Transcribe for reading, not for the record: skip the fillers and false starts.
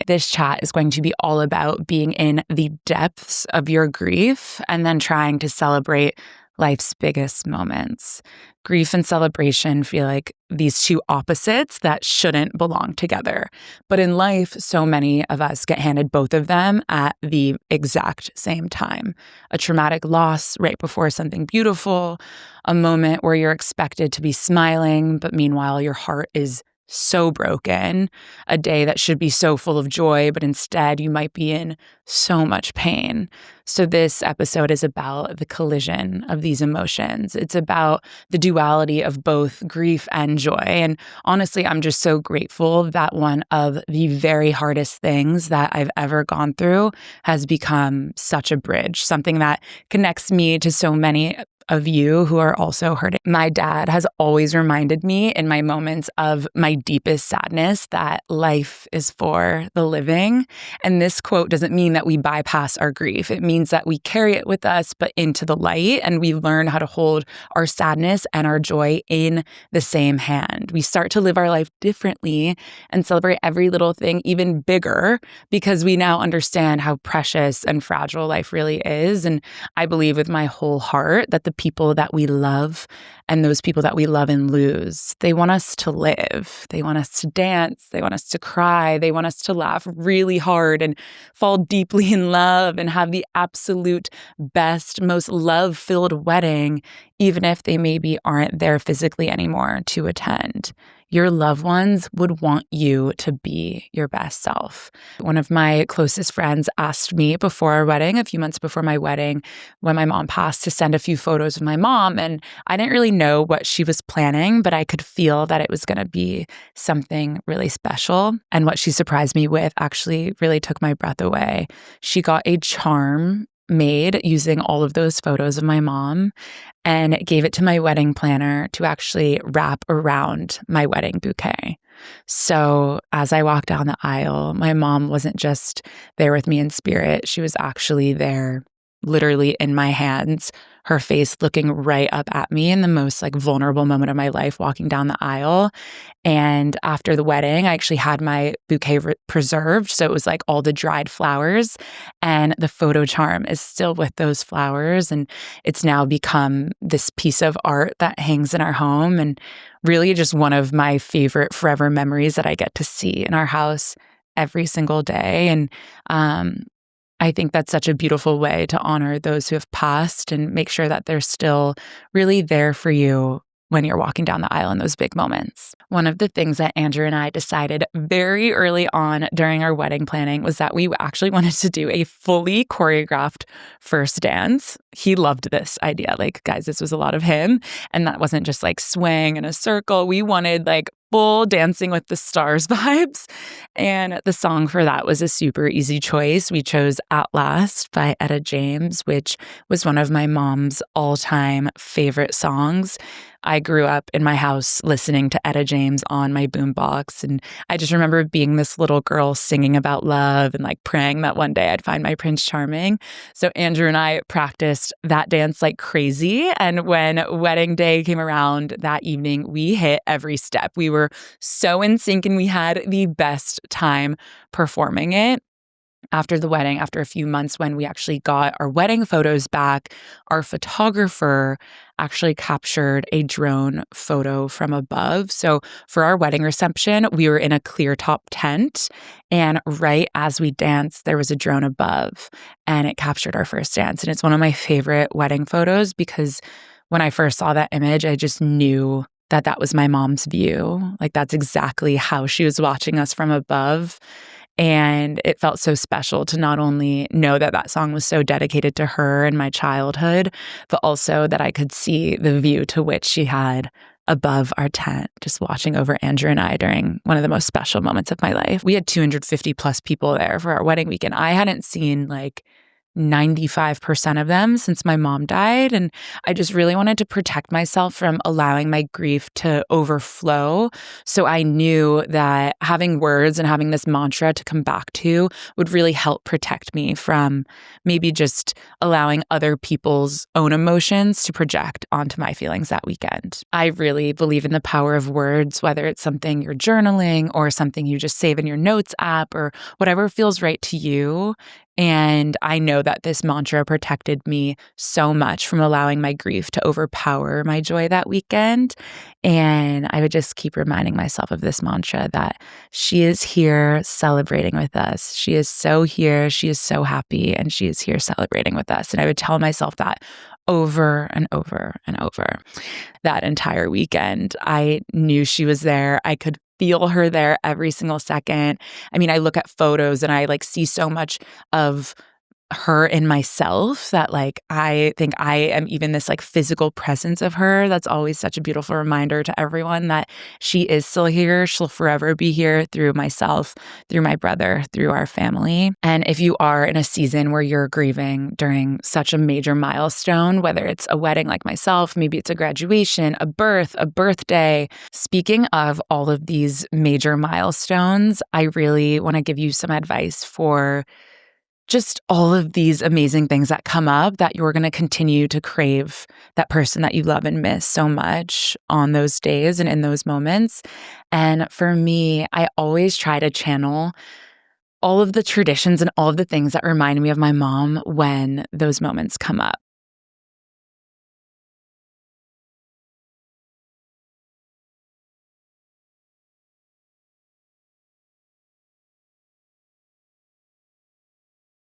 this chat is going to be all about being in the depths of your grief and then trying to celebrate life's biggest moments. Grief and celebration feel like these two opposites that shouldn't belong together. But in life, so many of us get handed both of them at the exact same time. A traumatic loss right before something beautiful, a moment where you're expected to be smiling, but meanwhile your heart is so broken, a day that should be so full of joy, but instead you might be in so much pain. So this episode is about the collision of these emotions. It's about the duality of both grief and joy. And honestly, I'm just so grateful that one of the very hardest things that I've ever gone through has become such a bridge, something that connects me to so many of you who are also hurting. My dad has always reminded me in my moments of my deepest sadness that life is for the living. And this quote doesn't mean that we bypass our grief. It means that we carry it with us, but into the light, and we learn how to hold our sadness and our joy in the same hand. We start to live our life differently and celebrate every little thing even bigger because we now understand how precious and fragile life really is. And I believe with my whole heart that the people that we love and those people that we love and lose, they want us to live. They want us to dance. They want us to cry. They want us to laugh really hard and fall deeply in love and have the absolute best, most love-filled wedding, even if they maybe aren't there physically anymore to attend. Your loved ones would want you to be your best self. One of my closest friends asked me before our wedding, a few months before my wedding, when my mom passed, to send a few photos of my mom. And I didn't really know what she was planning, but I could feel that it was going to be something really special. And what she surprised me with actually really took my breath away. She got a charm made using all of those photos of my mom and gave it to my wedding planner to actually wrap around my wedding bouquet. So as I walked down the aisle, my mom wasn't just there with me in spirit. She was actually there literally in my hands, her face looking right up at me in the most vulnerable moment of my life, walking down the aisle. And after the wedding, I actually had my bouquet preserved. So it was all the dried flowers, and the photo charm is still with those flowers. And it's now become this piece of art that hangs in our home, and really just one of my favorite forever memories that I get to see in our house every single day. And I think that's such a beautiful way to honor those who have passed and make sure that they're still really there for you when you're walking down the aisle in those big moments. One of the things that Andrew and I decided very early on during our wedding planning was that we actually wanted to do a fully choreographed first dance. He loved this idea. Guys, this was a lot of him. And that wasn't just swaying in a circle. We wanted full Dancing with the Stars vibes. And the song for that was a super easy choice. We chose At Last by Etta James, which was one of my mom's all-time favorite songs. I grew up in my house listening to Etta James on my boombox. And I just remember being this little girl singing about love and praying that one day I'd find my Prince Charming. So Andrew and I practiced that dance like crazy. And when wedding day came around that evening, we hit every step. We were so in sync and we had the best time performing it. After the wedding, after a few months when we actually got our wedding photos back, our photographer actually captured a drone photo from above. So for our wedding reception, we were in a clear top tent, and right as we danced, there was a drone above, and it captured our first dance. And it's one of my favorite wedding photos because when I first saw that image, I just knew that that was my mom's view. That's exactly how she was watching us from above. And it felt so special to not only know that that song was so dedicated to her and my childhood, but also that I could see the view to which she had above our tent, just watching over Andrew and I during one of the most special moments of my life. We had 250 plus people there for our wedding weekend. I hadn't seen 95% of them since my mom died. And I just really wanted to protect myself from allowing my grief to overflow. So I knew that having words and having this mantra to come back to would really help protect me from maybe just allowing other people's own emotions to project onto my feelings that weekend. I really believe in the power of words, whether it's something you're journaling or something you just save in your notes app or whatever feels right to you. And I know that this mantra protected me so much from allowing my grief to overpower my joy that weekend. And I would just keep reminding myself of this mantra that she is here celebrating with us. She is so here. She is so happy. And she is here celebrating with us. And I would tell myself that over and over and over that entire weekend. I knew she was there. I could feel her there every single second. I mean, I look at photos and I see so much of her in myself that I think I am even this physical presence of her. That's always such a beautiful reminder to everyone that she is still here. She'll forever be here through myself, through my brother, through our family. And if you are in a season where you're grieving during such a major milestone, whether it's a wedding like myself, maybe it's a graduation, a birth, a birthday, speaking of all of these major milestones, I really want to give you some advice for just all of these amazing things that come up that you're going to continue to crave that person that you love and miss so much on those days and in those moments. And for me, I always try to channel all of the traditions and all of the things that remind me of my mom when those moments come up.